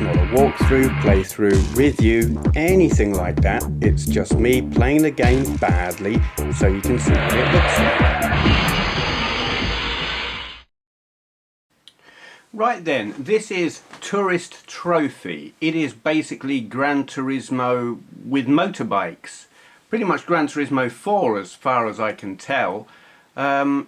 not a walkthrough, playthrough, review, anything like that. It's just me playing the game badly so you can see what it looks like. Right then, this is Tourist Trophy. It is basically Gran Turismo with motorbikes. Pretty much Gran Turismo 4 as far as I can tell. The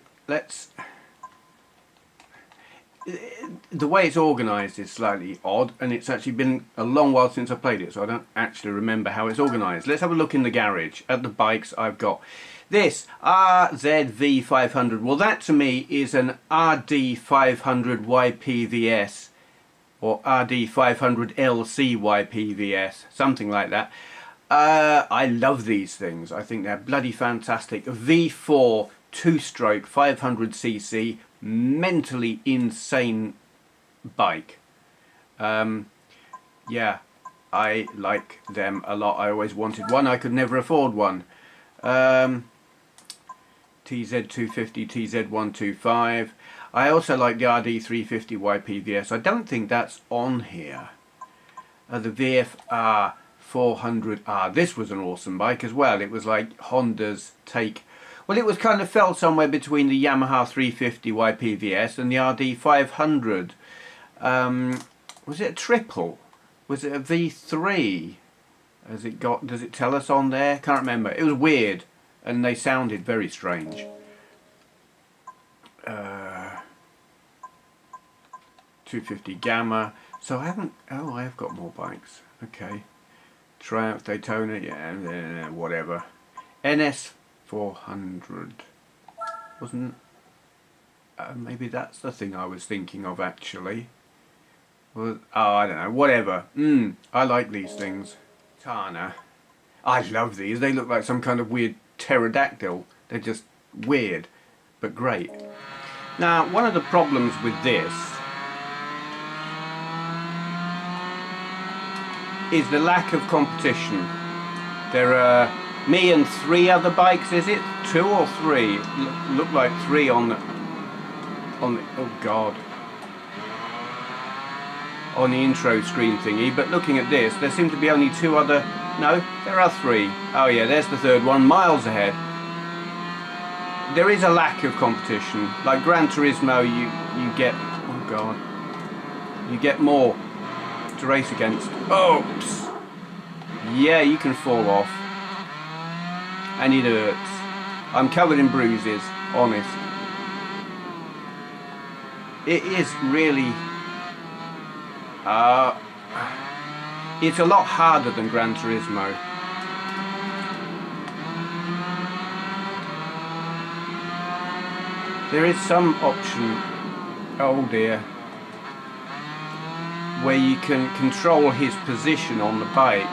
way it's organised is slightly odd, and it's actually been a long while since I played it, so I don't actually remember how it's organised. Let's have a look in the garage at the bikes I've got. This RZV500, well that to me is an RD500 YPVS or RD500LC YPVS, something like that. I love these things. I think they're bloody fantastic. A V4 two-stroke 500cc mentally insane bike. Yeah, I like them a lot. I always wanted one. I could never afford one. TZ250, TZ125. I also like the RD350 YPVS. I don't think that's on here. The VFR 400R. This was an awesome bike as well. It was like Honda's take. Well, it was kind of fell somewhere between the Yamaha 350 YPVS and the RD500. Was it a triple? Was it a V3? Has it got? Does it tell us on there? Can't remember. It was weird, and they sounded very strange. 250 Gamma. So I haven't. Oh, I have got more bikes. Okay. Triumph, Daytona, yeah, whatever. NS 400. Wasn't. Maybe that's the thing I was thinking of actually. Well, oh, I don't know. Whatever. I like these things. Tana. I love these. They look like some kind of weird pterodactyl. They're just weird, but great. Now, one of the problems with this is the lack of competition. There are me and 3 other bikes, is it? 2 or 3? Look like 3 on the oh god. On the intro screen thingy, but looking at this, there seem to be only 2 other. No, there are 3. Oh yeah, there's the 3rd one, miles ahead. There is a lack of competition. Like Gran Turismo, you get, oh god, you get more to race against. Oops. Yeah, you can fall off, and it hurts. I'm covered in bruises, honest. It is really. It's a lot harder than Gran Turismo. There is some option, oh dear, where you can control his position on the bike.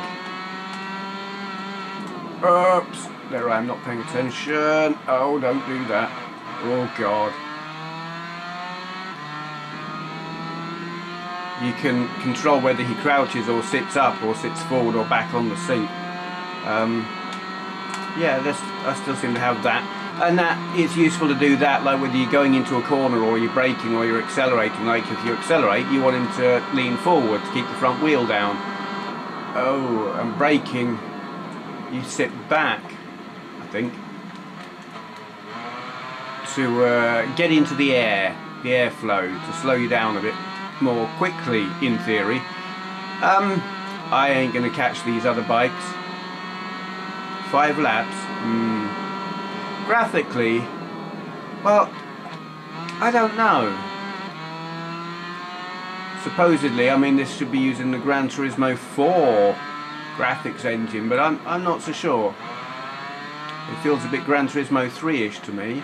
Oops, there I am not paying attention. Oh, don't do that. Oh god. You can control whether he crouches or sits up or sits forward or back on the seat. Yeah, I still seem to have that. And that it's useful to do that, like whether you're going into a corner or you're braking or you're accelerating. Like if you accelerate, you want him to lean forward to keep the front wheel down. Oh, and braking, you sit back, I think, to get into the airflow, to slow you down a bit more quickly, in theory. I ain't gonna catch these other bikes. 5 laps. Graphically, well, I don't know. Supposedly, I mean, this should be using the Gran Turismo 4 graphics engine, but I'm not so sure. It feels a bit Gran Turismo 3-ish to me.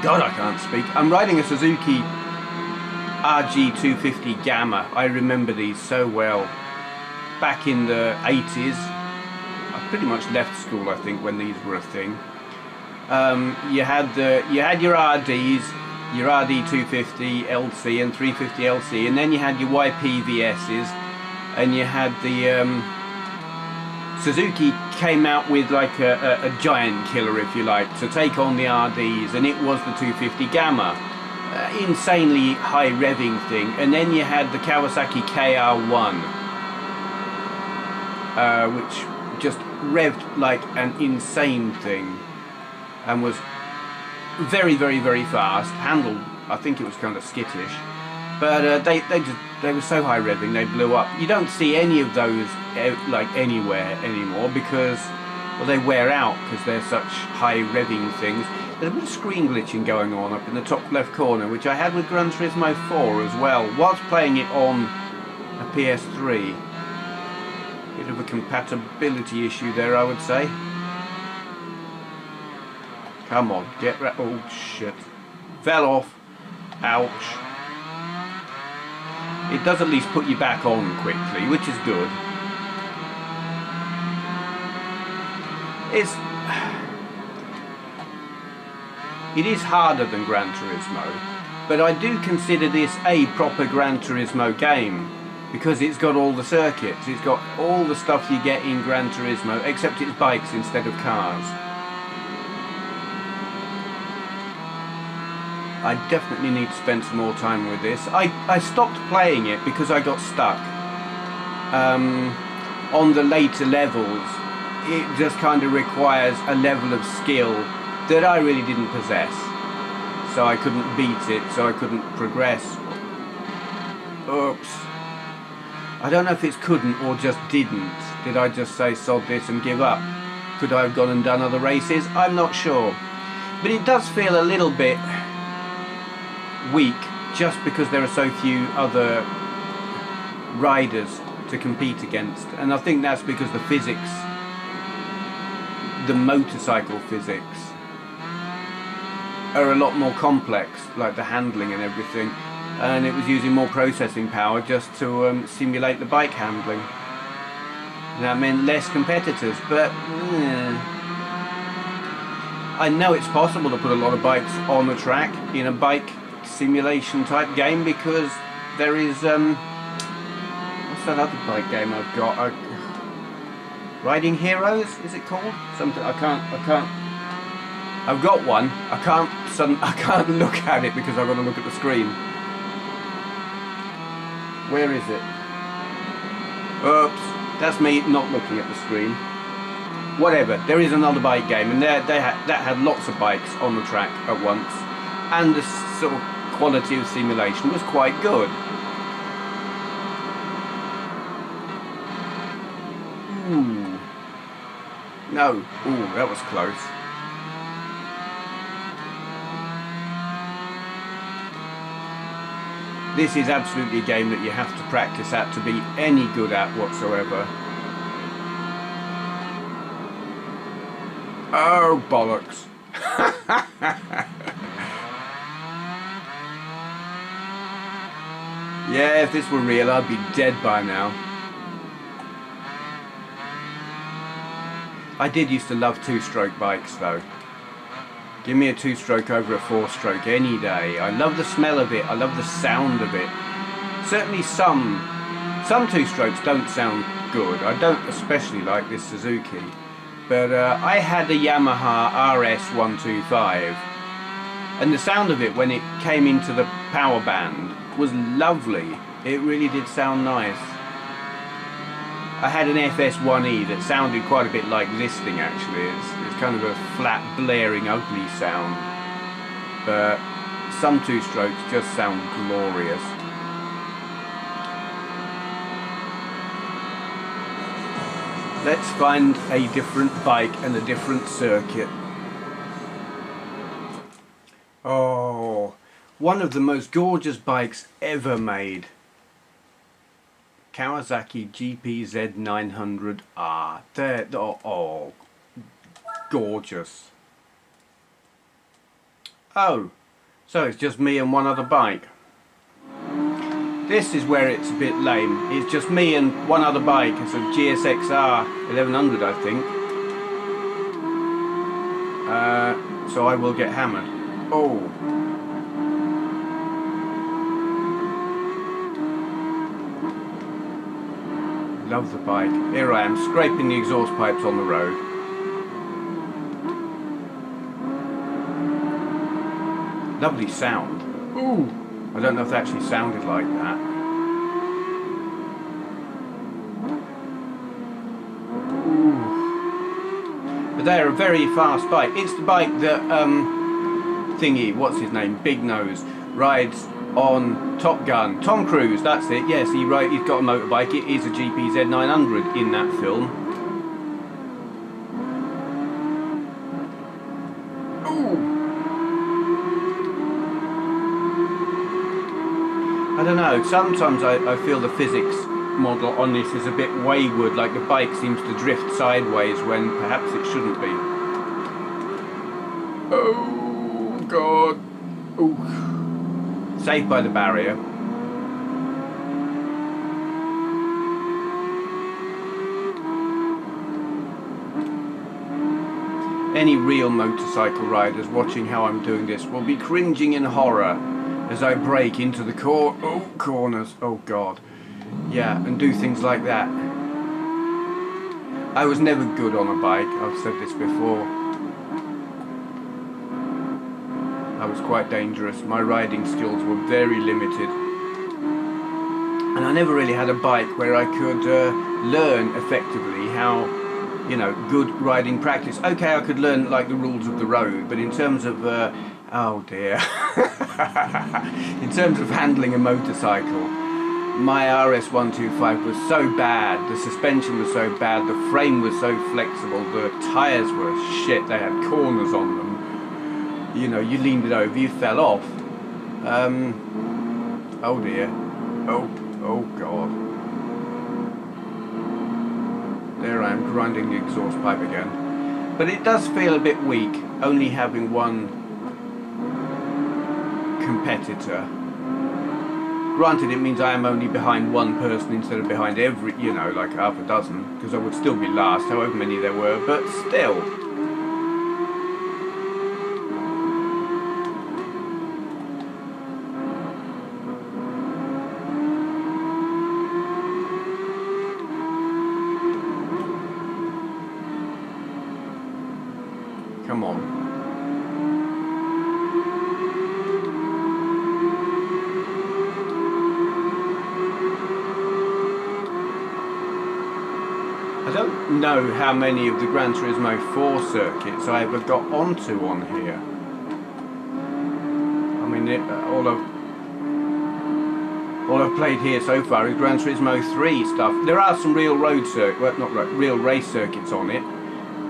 God, I can't speak. I'm riding a Suzuki RG250 Gamma. I remember these so well. Back in the 80s. I pretty much left school, I think, when these were a thing. You had your RDs, your RD250 LC and 350 LC, and then you had your YPVSs, and you had the Suzuki came out with like a giant killer, if you like, to take on the RDs, and it was the 250 Gamma. insanely high revving thing, and then you had the Kawasaki KR1, which just revved like an insane thing and was very, very, very fast. Handled, I think it was kind of skittish, but they were so high revving they blew up. You don't see any of those like anywhere anymore because, well, they wear out because they're such high revving things. There's a bit of screen glitching going on up in the top left corner, which I had with Gran Turismo 4 as well, whilst playing it on a PS3. Bit of a compatibility issue there, I would say. Come on, get right. Oh shit. Fell off. Ouch. It does at least put you back on quickly, which is good. It is harder than Gran Turismo, but I do consider this a proper Gran Turismo game because it's got all the circuits, it's got all the stuff you get in Gran Turismo, except it's bikes instead of cars. I definitely need to spend some more time with this. I stopped playing it because I got stuck. On the later levels, it just kind of requires a level of skill that I really didn't possess. So I couldn't beat it, so I couldn't progress. Oops. I don't know if it's couldn't or just didn't. Did I just say sod this and give up? Could I have gone and done other races? I'm not sure. But it does feel a little bit weak just because there are so few other riders to compete against. And I think that's because the physics, the motorcycle physics, are a lot more complex, like the handling and everything, and it was using more processing power just to simulate the bike handling, and that meant less competitors. But I know it's possible to put a lot of bikes on the track in a bike simulation type game, because there is what's that other bike game I've got? Riding Heroes, is it called? Something. I can't. I've got one. I can't look at it because I've got to look at the screen. Where is it? Oops, that's me not looking at the screen. Whatever. There is another bike game, and that had lots of bikes on the track at once, and the sort of quality of simulation was quite good. Ooh. No. Ooh, that was close. This is absolutely a game that you have to practice at to be any good at whatsoever. Oh, bollocks. Yeah, if this were real, I'd be dead by now. I did used to love two-stroke bikes though. Give me a two-stroke over a four-stroke any day. I love the smell of it. I love the sound of it. Certainly some two-strokes don't sound good. I don't especially like this Suzuki. But I had a Yamaha RS125. And the sound of it when it came into the power band was lovely. It really did sound nice. I had an FS1E that sounded quite a bit like this thing actually. It's kind of a flat, blaring, ugly sound. But some two-strokes just sound glorious. Let's find a different bike and a different circuit. Oh, one of the most gorgeous bikes ever made. Kawasaki GPZ 900R. Oh, gorgeous. Oh, so it's just me and one other bike. This is where it's a bit lame. It's just me and one other bike. It's a GSXR 1100, I think. So I will get hammered. Oh. Love the bike. Here I am, scraping the exhaust pipes on the road. Lovely sound. Ooh, I don't know if that actually sounded like that. Ooh. But they're a very fast bike. It's the bike that thingy, what's his name, Big Nose, rides on Top Gun. Tom Cruise, that's it. Yes, he's got a motorbike. It is a GPZ 900 in that film. Ooh. I don't know, sometimes I feel the physics model on this is a bit wayward, like the bike seems to drift sideways when perhaps it shouldn't be. Oh God. Ooh. Saved by the barrier. Any real motorcycle riders watching how I'm doing this will be cringing in horror as I brake into the corners, oh God, yeah, and do things like that. I was never good on a bike, I've said this before. I was quite dangerous, my riding skills were very limited. And I never really had a bike where I could learn effectively how, you know, good riding practice. Okay, I could learn like the rules of the road, but in terms of oh dear. In terms of handling a motorcycle, my RS125 was so bad, the suspension was so bad, the frame was so flexible, the tyres were shit, they had corners on them. You know, you leaned it over, you fell off. Oh dear. Oh God. There I am grinding the exhaust pipe again. But it does feel a bit weak, only having one competitor. Granted, it means I am only behind one person instead of behind every, you know, like half a dozen, because I would still be last, however many there were, but still. Come on. I don't know how many of the Gran Turismo 4 circuits I ever got onto on here. I mean, all I've played here so far is Gran Turismo 3 stuff. There are some real road circuits, well, not real race circuits on it,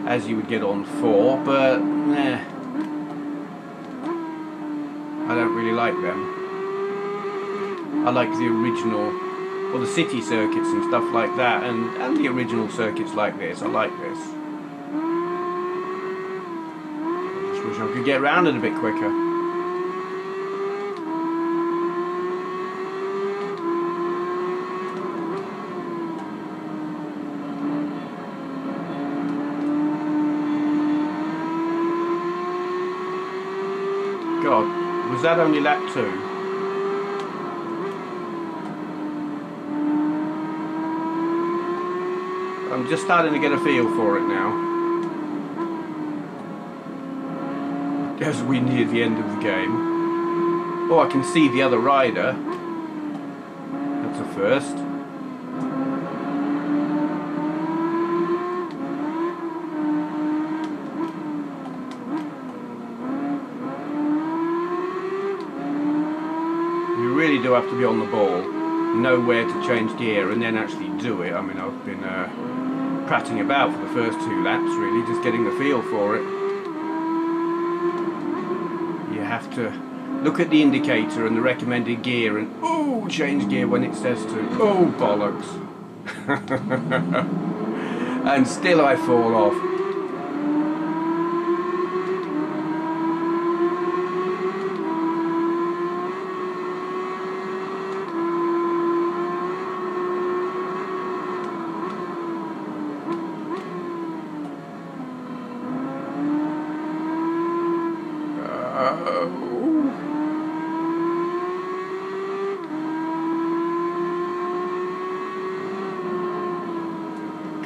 as you would get on 4, but nah, I don't really like them. I like the original, or the city circuits and stuff like that, and the original circuits like this. I like this. I just wish I could get around it a bit quicker. God, was that only lap 2? I'm just starting to get a feel for it now. As we near the end of the game. Oh, I can see the other rider. That's a first. You really do have to be on the ball, know where to change gear, and then actually do it. I mean, I've been prattling about for the first 2 laps, really, just getting the feel for it. You have to look at the indicator and the recommended gear and, oh, change gear when it says to. Oh, bollocks. And still I fall off.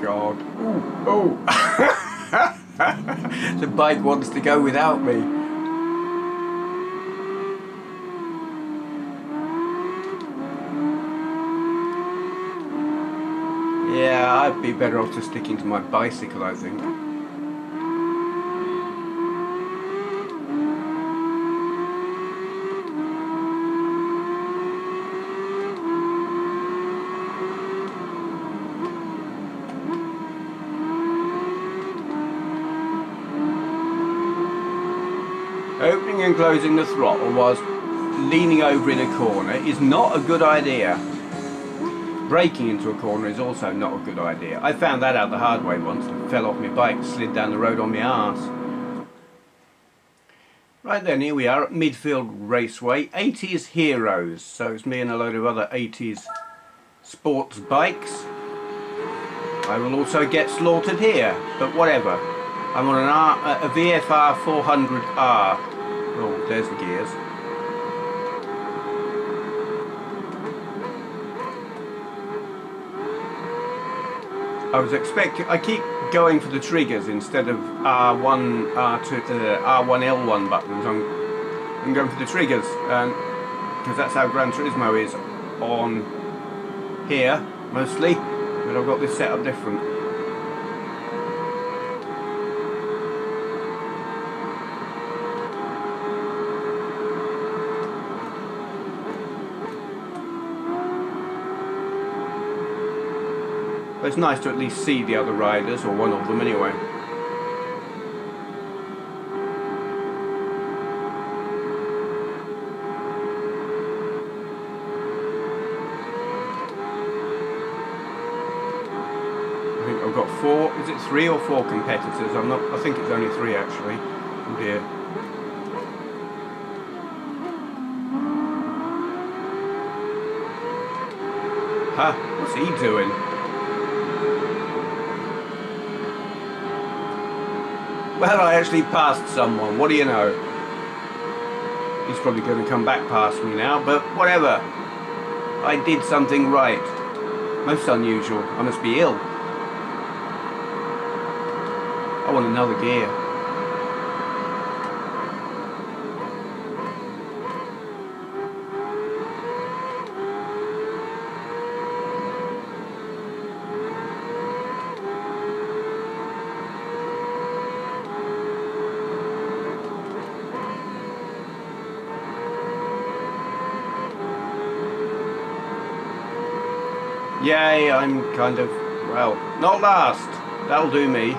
God. Ooh, oh. The bike wants to go without me. Yeah, I'd be better off just sticking to my bicycle, I think. Opening and closing the throttle whilst leaning over in a corner is not a good idea. Braking into a corner is also not a good idea. I found that out the hard way once and fell off my bike, slid down the road on my arse. Right then, here we are at Midfield Raceway, 80s Heroes. So it's me and a load of other 80s sports bikes. I will also get slaughtered here, but whatever. I'm on a VFR 400R. Oh, there's the gears. I keep going for the triggers instead of R1, R2, R1, L1 buttons. I'm going for the triggers, because that's how Gran Turismo is on here, mostly. But I've got this set up different. But it's nice to at least see the other riders, or one of them anyway. I think I've got 4, is it 3 or 4 competitors? I think it's only 3 actually. Oh dear. Huh, what's he doing? Well, I actually passed someone, what do you know? He's probably going to come back past me now, but whatever. I did something right. Most unusual. I must be ill. I want another gear. Yay, I'm kind of, well, not last. That'll do me.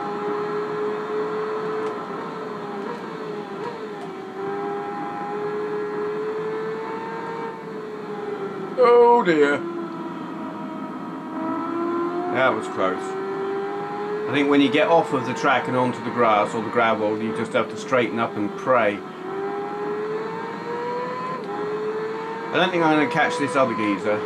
Oh dear. That was close. I think when you get off of the track and onto the grass or the gravel, you just have to straighten up and pray. I don't think I'm going to catch this other geezer.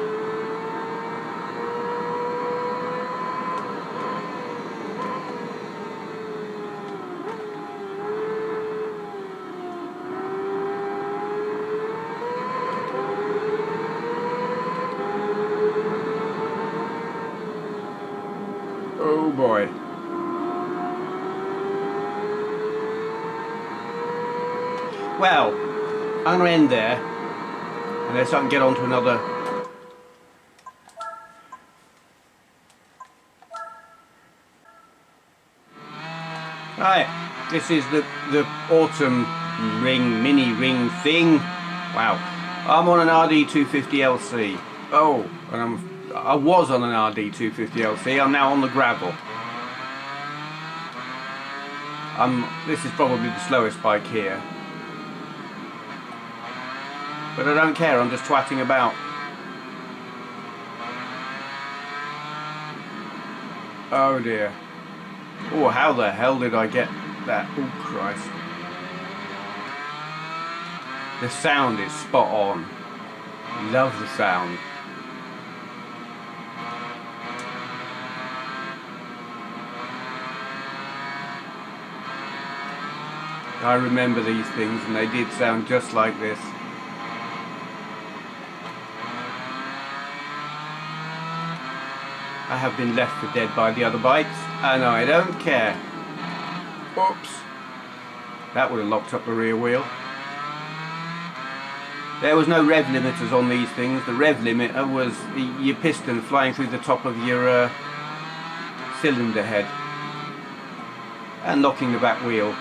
Oh boy. Well, I'm going to end there, unless I can get on to another. Right, this is the autumn ring, mini ring thing. Wow, I'm on an RD250LC. Oh, and I was on an RD250LC, I'm now on the gravel. This is probably the slowest bike here. But I don't care, I'm just twatting about. Oh dear. Oh, how the hell did I get that? Oh Christ. The sound is spot on. Love the sound. I remember these things and they did sound just like this. I have been left for dead by the other bikes and I don't care. Oops. That would have locked up the rear wheel. There was no rev limiters on these things. The rev limiter was your piston flying through the top of your cylinder head and locking the back wheel,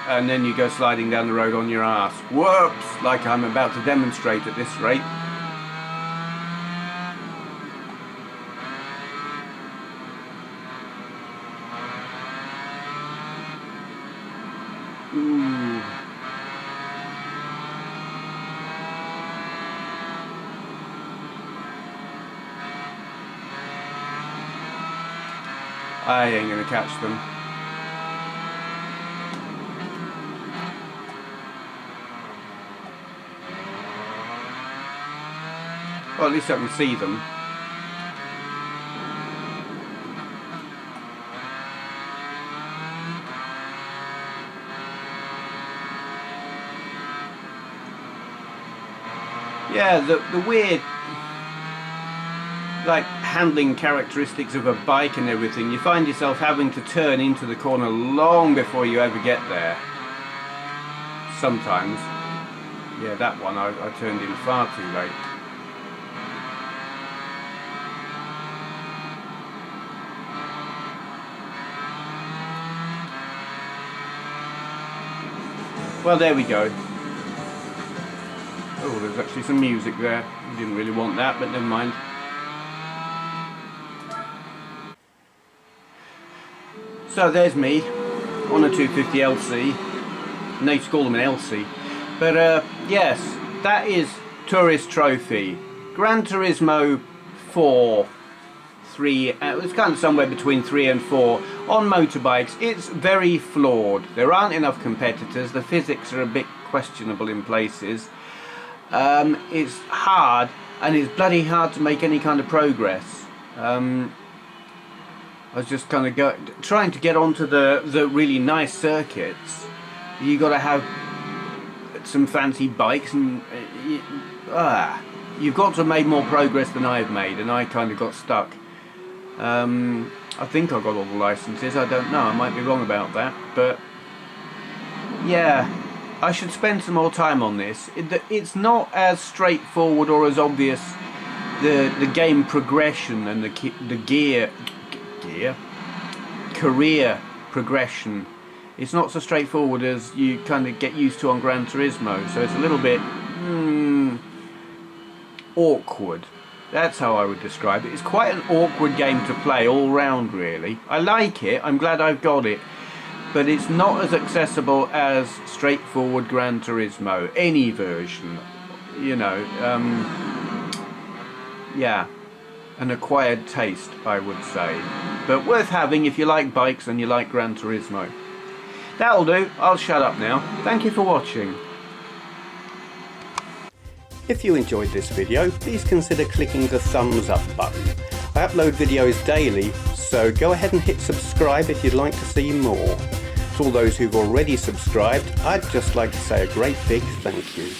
and then you go sliding down the road on your ass. Whoops! Like I'm about to demonstrate at this rate. Ooh. I ain't gonna catch them. Well, at least I can see them. Yeah, the weird, like, handling characteristics of a bike and everything, you find yourself having to turn into the corner long before you ever get there. Sometimes. Yeah, that one I turned in far too late. Well, there we go. Oh, there's actually some music there. Didn't really want that, but never mind. So there's me on a 250 LC. And they used to call them an LC. But yes, that is Tourist Trophy. Gran Turismo 4. 3, it was kind of somewhere between 3 and 4 on motorbikes. It's very flawed. There aren't enough competitors. The physics are a bit questionable in places. It's hard, and it's bloody hard to make any kind of progress. I was just kind of trying to get onto the really nice circuits. You got to have some fancy bikes, and you've got to have made more progress than I've made, and I kind of got stuck. I think I got all the licenses. I don't know. I might be wrong about that, but yeah. I should spend some more time on this. It's not as straightforward or as obvious, the game progression and the career progression. It's not so straightforward as you kind of get used to on Gran Turismo, so it's a little bit awkward. That's how I would describe it. It's quite an awkward game to play all round, really. I like it. I'm glad I've got it. But it's not as accessible as straightforward Gran Turismo, any version, you know. Yeah, an acquired taste, I would say, but worth having if you like bikes and you like Gran Turismo. That'll do. I'll shut up now. Thank you for watching. If you enjoyed this video, please consider clicking the thumbs up button. I upload videos daily, so go ahead and hit subscribe if you'd like to see more. To all those who've already subscribed, I'd just like to say a great big thank you.